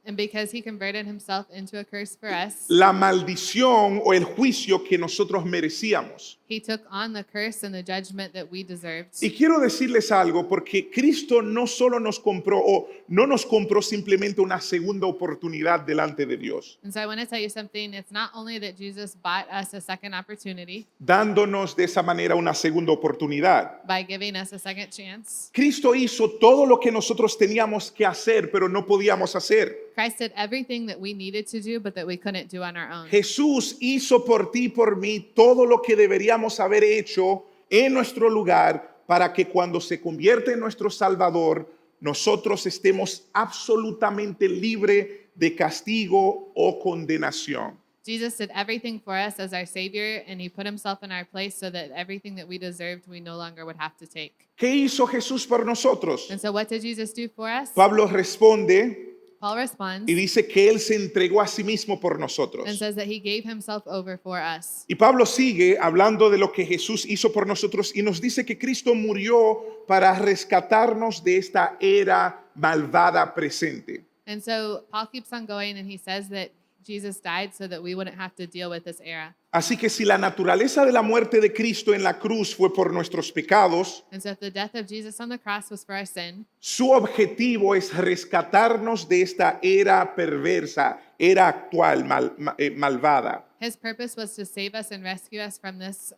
And because he converted himself into a curse for us, la maldición o el juicio que nosotros merecíamos. he took on the curse and the judgment that we deserved. Y quiero decirles algo, porque Cristo no solo nos compró o no nos compró simplemente una segunda oportunidad delante de Dios, And so I want to tell you something. It's not only that Jesus bought us a second opportunity dándonos de esa manera una segunda oportunidad. by giving us a second chance. Cristo hizo todo lo que nosotros teníamos que hacer, pero no podíamos hacer. Christ did everything that we needed to do, but that we couldn't do on our own. Jesús hizo por ti y por mí todo lo que deberíamos haber hecho en nuestro lugar para que cuando se convierte en nuestro Salvador, nosotros estemos absolutamente libres de castigo o condenación. Jesus did everything for us as our Savior, and he put himself in our place so that everything that we deserved, we no longer would have to take. ¿Qué hizo Jesús por nosotros? And so what did Jesus do for us? Pablo responde Paul responds y dice que Él se entregó a sí mismo por and nosotros. says that he gave himself over for us. Y Pablo sigue hablando de lo que Jesús hizo por nosotros y nos dice que Cristo murió para rescatarnos de esta era malvada presente. And so Paul keeps on going, and he says that Jesus died so that we wouldn't have to deal with this era. Así que si la naturaleza de la muerte de Cristo en la cruz fue por nuestros pecados, And so if the death of Jesus on the cross was for our sin, su objetivo es rescatarnos de esta era perversa, era actual, malvada. his purpose was to save us and rescue us from this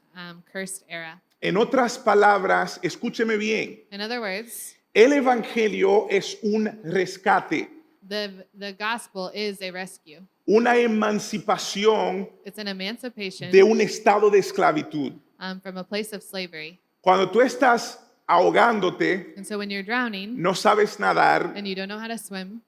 cursed era. En otras palabras, escúcheme bien, In other words, el evangelio es un rescate, the gospel is a rescue. una emancipación It's an emancipation de un estado de esclavitud. from a place of slavery. Cuando tú estás ahogándote, And so when you're drowning no sabes nadar and you don't know how to swim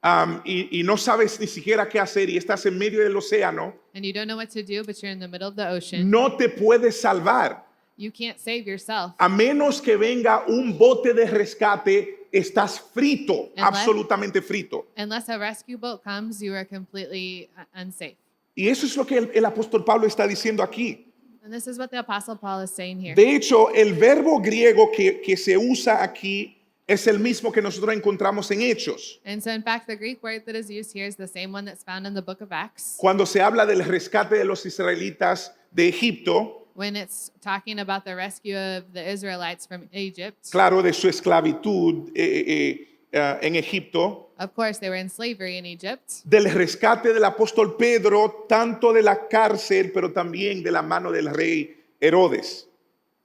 y no sabes ni siquiera qué hacer y estás en medio del océano, and you don't know what to do, but you're in the middle of the ocean, no te puedes salvar. You can't save yourself. A menos que venga un bote de rescate, estás frito, Unless- absolutamente frito. Unless a rescue boat comes, you are completely unsafe. Y eso es lo que el apóstol Pablo está diciendo aquí. And this is what the Apostle Paul is saying here. De hecho, el verbo griego que se usa aquí es el mismo que nosotros encontramos en Hechos. And so, in fact, the Greek word that is used here is the same one that's found in the book of Acts. Cuando se habla del rescate de los israelitas de Egipto, When it's talking about the rescue of the Israelites from Egypt, claro, de su esclavitud en Egipto, of course, they were in slavery in Egypt. del rescate del apóstol Pedro, tanto de la cárcel, pero también de la mano del rey Herodes.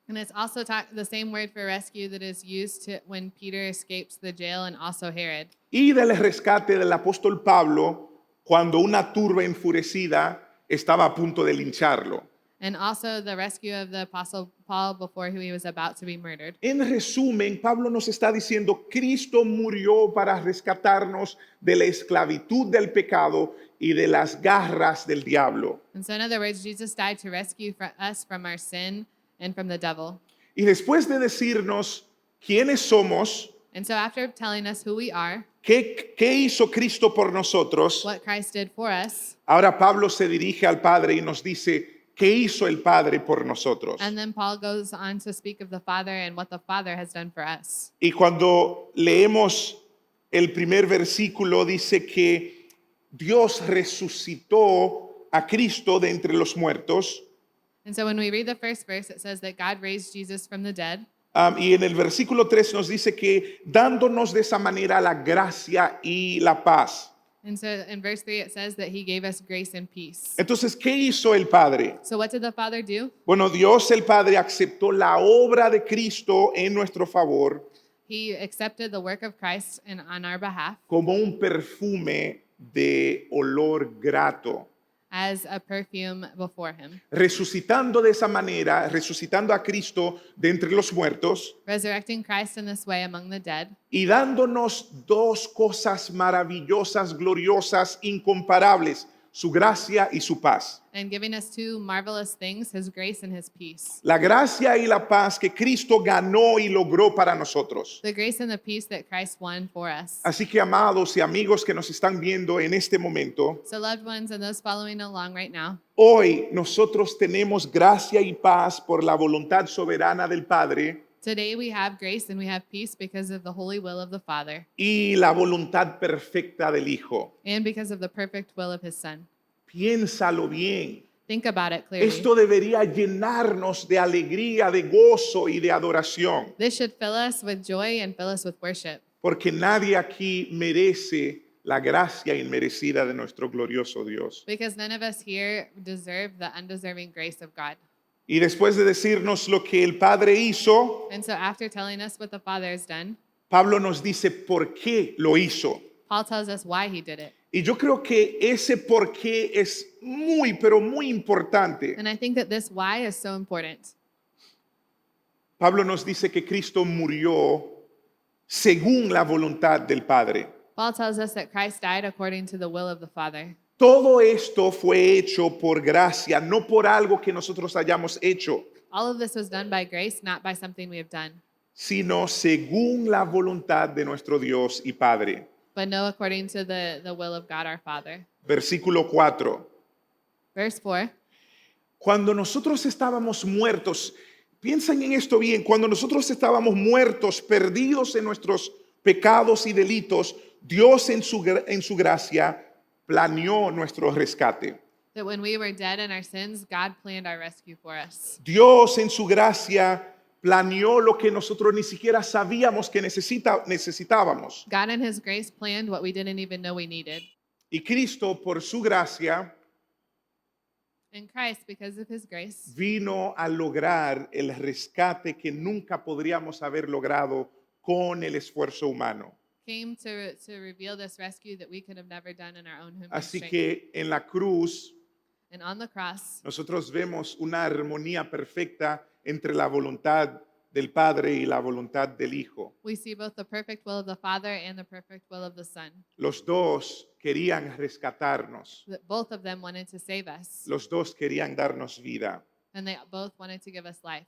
And it's also the same word for rescue that is used when Peter escapes the jail and also Herod. Y del rescate del apóstol Pablo, cuando una turba enfurecida estaba a punto de lincharlo. And also the rescue of the Apostle Paul before he was about to be murdered. En resumen, Pablo nos está diciendo, Cristo murió para rescatarnos de la esclavitud del pecado y de las garras del diablo. And so, in other words, Jesus died to rescue us from our sin and from the devil. Y después de decirnos quiénes somos, And so, after telling us who we are, qué hizo Cristo por nosotros, what Christ did for us, ahora Pablo se dirige al Padre y nos dice, ¿qué hizo el Padre por nosotros? and then Paul goes on to speak of the Father and what the Father has done for us. Y cuando leemos el primer versículo, dice que Dios resucitó a Cristo de entre los muertos. And so, when we read the first verse, it says that God raised Jesus from the dead. Y en el versículo 3 nos dice que dándonos de esa manera la gracia y la paz. And so, in verse 3, it says that he gave us grace and peace. Entonces, ¿qué hizo el Padre? So, what did the Father do? Bueno, Dios el Padre aceptó la obra de Cristo en nuestro favor He accepted the work of Christ on our behalf como un perfume de olor grato, as a perfume before him, resucitando de esa manera, resucitando a Cristo de entre los muertos resurrecting Christ in this way among the dead, y dándonos dos cosas maravillosas, gloriosas, incomparables, su gracia y su paz. and giving us two marvelous things, his grace and his peace. La gracia y la paz que Cristo ganó y logró para nosotros. The grace and the peace that Christ won for us. Así que, amados y amigos que nos están viendo en este momento, So, loved ones and those following along right now, hoy nosotros tenemos gracia y paz por la voluntad soberana del Padre today we have grace and we have peace because of the holy will of the Father y la voluntad perfecta del Hijo. and because of the perfect will of his Son. Piénsalo bien. Think about it clearly. Esto debería llenarnos de alegría, de gozo y de adoración, This should fill us with joy and fill us with worship. porque nadie aquí merece la gracia inmerecida de nuestro glorioso Dios. Because none of us here deserve the undeserving grace of God. Y después de decirnos lo que el Padre hizo, And so, after telling us what the Father has done, Pablo nos dice por qué lo hizo. Paul tells us why he did it. Y yo creo que ese por qué es muy, pero muy importante. And I think that this why is so important. Pablo nos dice que Cristo murió según la voluntad del Padre. Paul tells us that Christ died according to the will of the Father. Todo esto fue hecho por gracia, no por algo que nosotros hayamos hecho, All of this was done by grace, not by something we have done, sino según la voluntad de nuestro Dios y Padre. but no according to the will of God our Father. Versículo 4. Verse 4. Cuando nosotros estábamos muertos, piensen en esto bien, cuando nosotros estábamos muertos, perdidos en nuestros pecados y delitos, Dios en su gracia planeó nuestro rescate. That when we were dead in our sins, God planned our rescue for us. Dios en su gracia planeó lo que nosotros ni siquiera sabíamos que necesitábamos. God in his grace planned what we didn't even know we needed. Y Cristo, por su gracia, And Christ, because of his grace, vino a lograr el rescate que nunca podríamos haber logrado con el esfuerzo humano. came to reveal this rescue that we could have never done in our own human Así strength. que en la cruz And on the cross, nosotros vemos una armonía perfecta entre la voluntad del Padre y la voluntad del Hijo. we see both the perfect will of the Father and the perfect will of the Son. Los dos querían rescatarnos. That both of them wanted to save us, Los dos querían darnos vida. and they both wanted to give us life.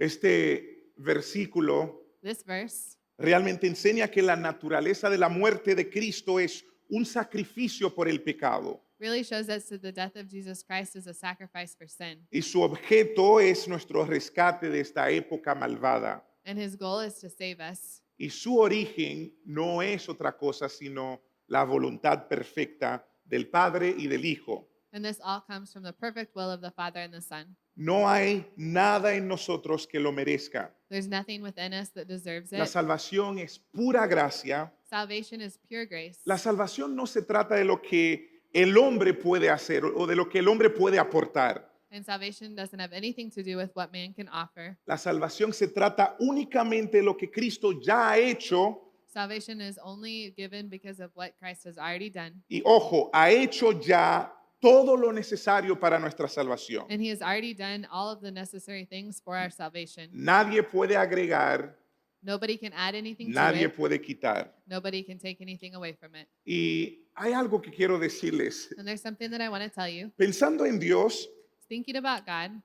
Este versículo This verse realmente enseña que la naturaleza de la muerte de Cristo es un sacrificio por el pecado really shows us that the death of Jesus Christ is a sacrifice for sin. y su objeto es nuestro rescate de esta época malvada. And his goal is to save us. Y su origen no es otra cosa sino la voluntad perfecta del Padre y del Hijo. And this all comes from the perfect will of the Father and the Son. No hay nada en nosotros que lo merezca. There's nothing within us that deserves La it. salvación es pura gracia. Salvation is pure grace. La salvación no se trata de lo que el hombre puede hacer o de lo que el hombre puede aportar. And salvation doesn't have anything to do with what man can offer. La salvación se trata únicamente de lo que Cristo ya ha hecho Salvation is only given because of what Christ has already done. y, ojo, ha hecho ya todo lo necesario para nuestra salvación. And he has already done all of the necessary things for our salvation. Nadie puede agregar, Nobody can add anything to nadie it. puede quitar. Nobody can take anything away from it. Y hay algo que quiero decirles. And there's something that I want to tell you. Pensando en Dios, Thinking about God,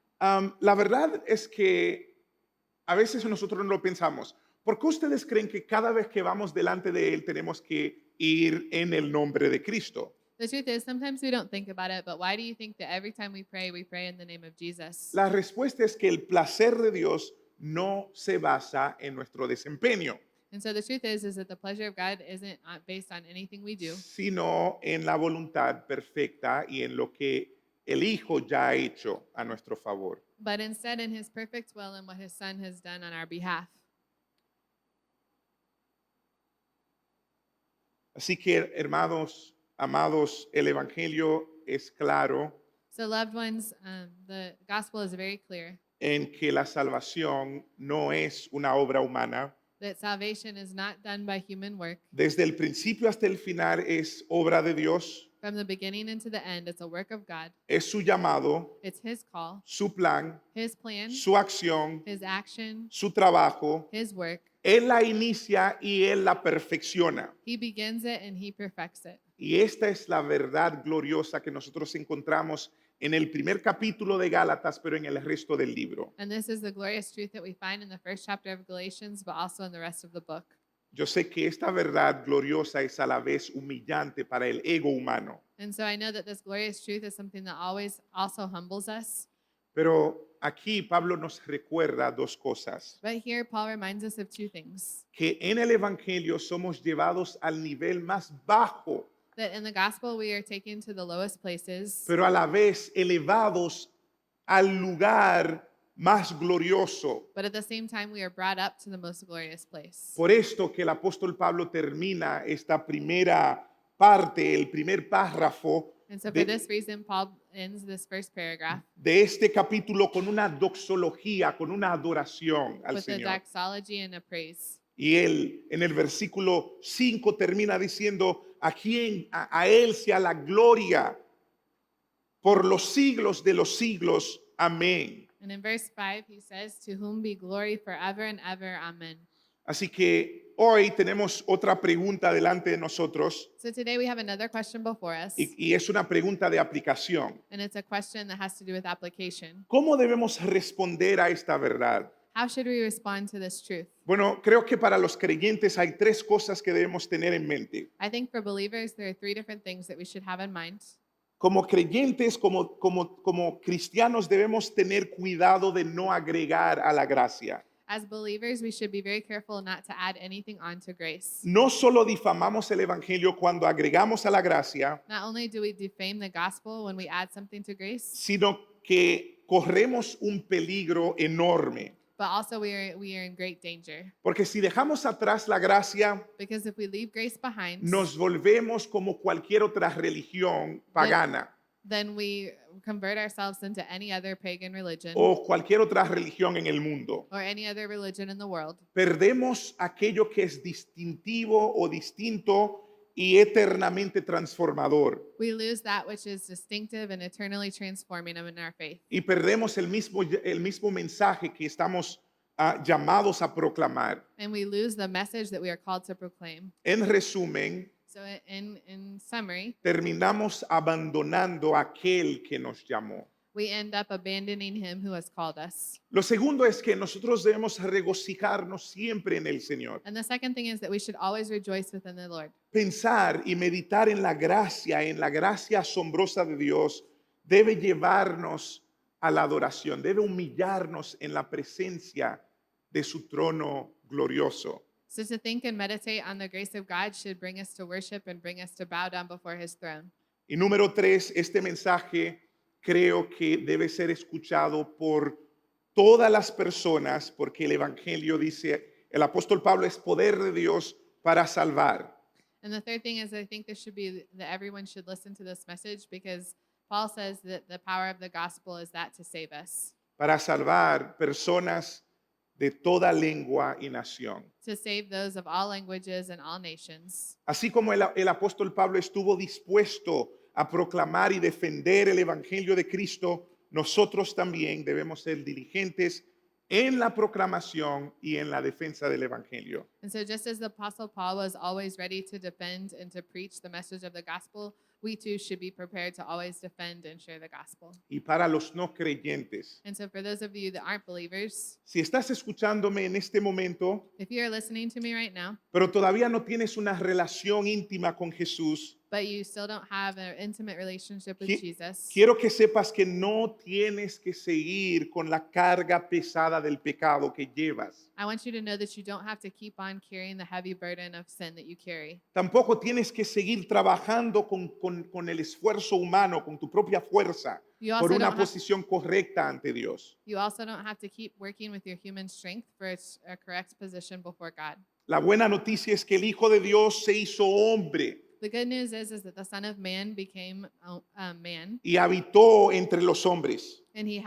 la verdad es que a veces nosotros no lo pensamos. ¿Por qué ustedes creen que cada vez que vamos delante de Él tenemos que ir en el nombre de Cristo? the truth is sometimes we don't think about it, but why do you think that every time we pray in the name of Jesus? La respuesta es que el placer de Dios no se basa en nuestro desempeño, And so the truth is that the pleasure of God isn't based on anything we do, sino en la voluntad perfecta y en lo que el Hijo ya ha hecho a nuestro favor. but instead in his perfect will and what his Son has done on our behalf. Así que, hermanos, amados, el Evangelio es claro So loved ones, the gospel is very clear en que la salvación no es una obra humana. that salvation is not done by human work. Desde el principio hasta el final es obra de Dios, From the beginning into the end, it's a work of God. es su llamado, It's his call, su plan, his plan, su acción, his action, su trabajo. his work. Él la inicia y Él la perfecciona. He begins it and he perfects it. Y esta es la verdad gloriosa que nosotros encontramos en el primer capítulo de Gálatas, pero en el resto del libro. And this is the glorious truth that we find in the first chapter of Galatians, but also in the rest of the book. Yo sé que esta verdad gloriosa es a la vez humillante para el ego humano, And so I know that this glorious truth is something that always also humbles us. pero aquí Pablo nos recuerda dos cosas: But here Paul reminds us of two things. que en el Evangelio somos llevados al nivel más bajo, That in the gospel we are taken to the lowest places, pero a la vez elevados al lugar más glorioso. but at the same time we are brought up to the most glorious place. Por esto que el apóstol Pablo termina esta primera parte, el primer párrafo And so de- for this reason, Paul ends this first paragraph de este capítulo con una doxología, con una adoración al with a Señor. doxology and a praise. Y él en el versículo 5 termina diciendo, a él sea la gloria por los siglos de los siglos. Amén. And in verse 5, he says, "To whom be glory forever and ever. Amen." Así que hoy tenemos otra pregunta delante de nosotros So today we have another question before us, y es una pregunta de aplicación. and it's a question that has to do with application. ¿Cómo debemos responder a esta verdad? How should we respond to this truth? Bueno, creo que para los creyentes hay tres cosas que debemos tener en mente. I think for believers, there are three different things that we should have in mind. Como creyentes, como cristianos, debemos tener cuidado de no agregar a la gracia. As believers, we should be very careful not to add anything onto grace. No solo difamamos el Evangelio cuando agregamos a la gracia, Not only do we defame the gospel when we add something to grace, sino que corremos un peligro enorme. but also we are in great danger. Porque si dejamos atrás la gracia, Because if we leave grace behind, nos volvemos como cualquier otra religión pagana then we convert ourselves into any other pagan religion o cualquier otra religión en el mundo. or any other religion in the world. Perdemos aquello que es distintivo o distinto y eternamente transformador. We lose that which is distinctive and eternally transforming in our faith. Y perdemos el mismo mensaje que estamos llamados a proclamar. And we lose the message that we are called to proclaim. En resumen, So in summary, terminamos abandonando a aquel que nos llamó. we end up abandoning him who has called us. Lo segundo es que nosotros debemos regocijarnos siempre en el Señor. And the second thing is that we should always rejoice within the Lord. Pensar y meditar en la gracia asombrosa de Dios, debe llevarnos a la adoración, debe humillarnos en la presencia de su trono glorioso. So to think and meditate on the grace of God should bring us to worship and bring us to bow down before his throne. Y número 3, este mensaje creo que debe ser escuchado por todas las personas, porque el Evangelio dice, el apóstol Pablo es poder de Dios para salvar. And the third thing is I think this should be that everyone should listen to this message because Paul says that the power of the gospel is that to save us, Para salvar personas de toda lengua y nación. to save those of all languages and all nations. Así como el apóstol Pablo estuvo dispuesto a proclamar y defender el Evangelio de Cristo, nosotros también debemos ser diligentes en la proclamación y en la defensa del Evangelio. And so just as the apostle Paul was always ready to defend and to preach the message of the gospel, we too should be prepared to always defend and share the gospel. Y para los no creyentes, And so for those of you that aren't believers, si estás escuchándome en este momento, if you're listening to me right now, pero todavía no tienes una relación íntima con Jesús, but you still don't have an intimate relationship with Qui- Jesus, quiero que sepas que no tienes que seguir con la carga pesada del pecado que llevas. I want you to know that you don't have to keep on carrying the heavy burden of sin that you carry. Tampoco tienes que seguir trabajando con el esfuerzo humano, con tu propia fuerza, You por also, una don't have, posición correcta ante Dios. you also don't have to keep working with your human strength for a correct position before God. La buena noticia es que el Hijo de Dios se hizo hombre The good news is that the Son of Man became a man, y habitó entre los hombres and he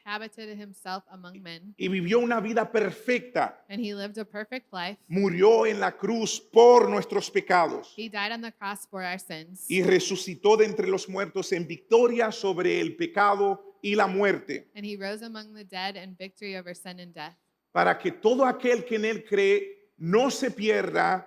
habited himself among men, y vivió una vida perfecta. and he lived a perfect life. Murió en la cruz por nuestros pecados He died on the cross for our sins, y resucitó de entre los muertos en victoria sobre el pecado y la muerte, and he rose among the dead in victory over sin and death, para que todo aquel que en él cree no se pierda,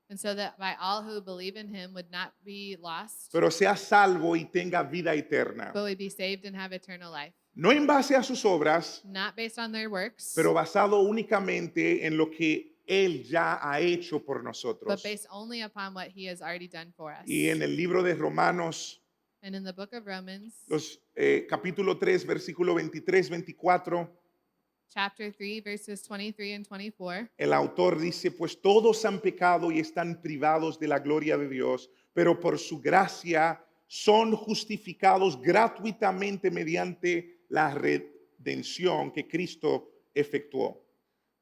and so that by all who believe in him would not be lost, pero sea salvo y tenga vida eterna. but would be saved and have eternal life. No en base a sus obras, Not based on their works, pero basado únicamente en lo que él ya ha hecho por but nosotros. based only upon what he has already done for us. Y en el libro de Romanos, And in the book of Romans, capítulo 3, versículo 23, 24, chapter 3, verses 23 and 24, el autor dice, pues todos han pecado y están privados de la gloria de Dios, pero por su gracia son justificados gratuitamente mediante la redención que Cristo efectuó.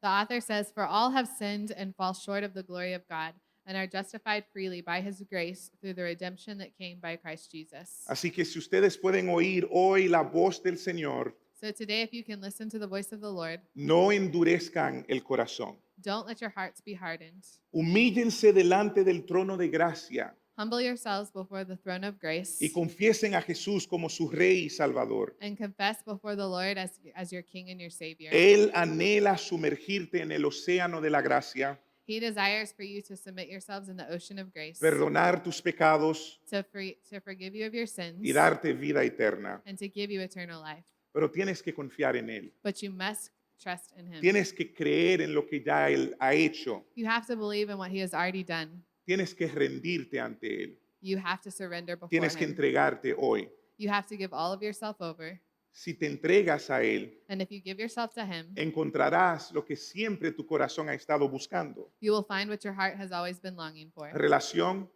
the author says, "For all have sinned and fall short of the glory of God, and are justified freely by his grace through the redemption that came by Christ Jesus." Así que si ustedes pueden oír hoy la voz del Señor, So today, if you can listen to the voice of the Lord, no endurezcan el corazón. don't let your hearts be hardened. Humíllense delante del trono de gracia Humble yourselves before the throne of grace y confiesen a Jesús como su Rey y Salvador. and confess before the Lord as your King and your Savior. Él anhela sumergirte en el océano de la gracia, He desires for you to submit yourselves in the ocean of grace, perdonar tus pecados to forgive you of your sins, y darte vida eterna. and to give you eternal life. Pero tienes que confiar en Él. But you must trust in him. Tienes que creer en lo que ya Él ha hecho. You have to believe in what he has already done. Tienes que rendirte ante Él. You have to surrender before Tienes que him. entregarte hoy. You have to give all of yourself over. Si te entregas a Él, And if you give yourself to him, encontrarás lo que siempre tu corazón ha estado buscando. you will find what your heart has always been longing for. Relación,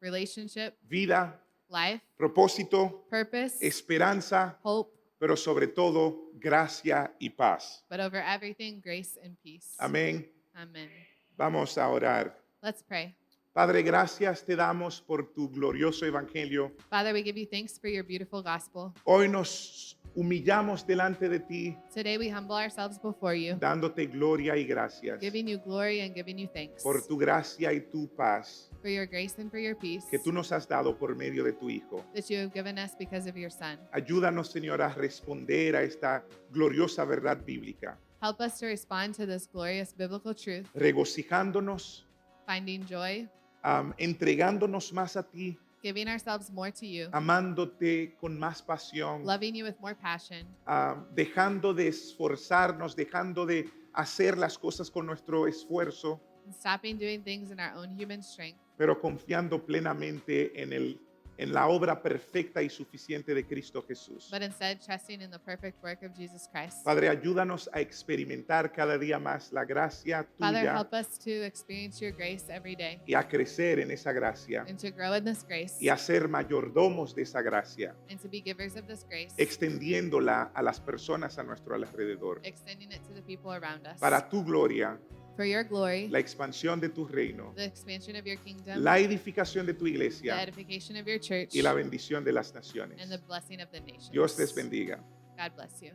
Relationship, vida, life, propósito, purpose, esperanza, hope, pero sobre todo gracia y paz. but over everything, grace and peace. Amén. Amen. Vamos a orar. Let's pray. Padre, gracias te damos por tu glorioso evangelio. Father, we give you thanks for your beautiful gospel. Hoy nos humillamos delante de ti, Today we humble ourselves before you, dándote gloria y gracias giving you glory and giving you thanks por tu gracia y tu paz for your grace and for your peace que tú nos has dado por medio de tu Hijo. that you have given us because of your Son. Ayúdanos, Señor, a responder a esta gloriosa verdad bíblica, Help us to respond to this glorious biblical truth, regocijándonos, finding joy, entregándonos más a ti giving ourselves more to you, amándote con más pasión, loving you with more passion, dejando de esforzarnos, dejando de hacer las cosas con nuestro esfuerzo, and stopping doing things in our own human strength, pero confiando plenamente en la obra perfecta y suficiente de Cristo Jesús. but instead trusting in the perfect work of Jesus Christ. Padre, ayúdanos a experimentar cada día más la gracia Father, tuya help us to experience your grace every day y a crecer en esa gracia and to grow in this grace y a ser mayordomos de esa gracia, and to be givers of this grace, extendiéndola a las personas a nuestro alrededor. extending it to the people around us. Para tu gloria, For your glory, la expansión de tu reino, the expansion of your kingdom, la edificación de tu the iglesia edification of your church, y la bendición de las naciones. and the blessing of the nations. Dios les bendiga. God bless you.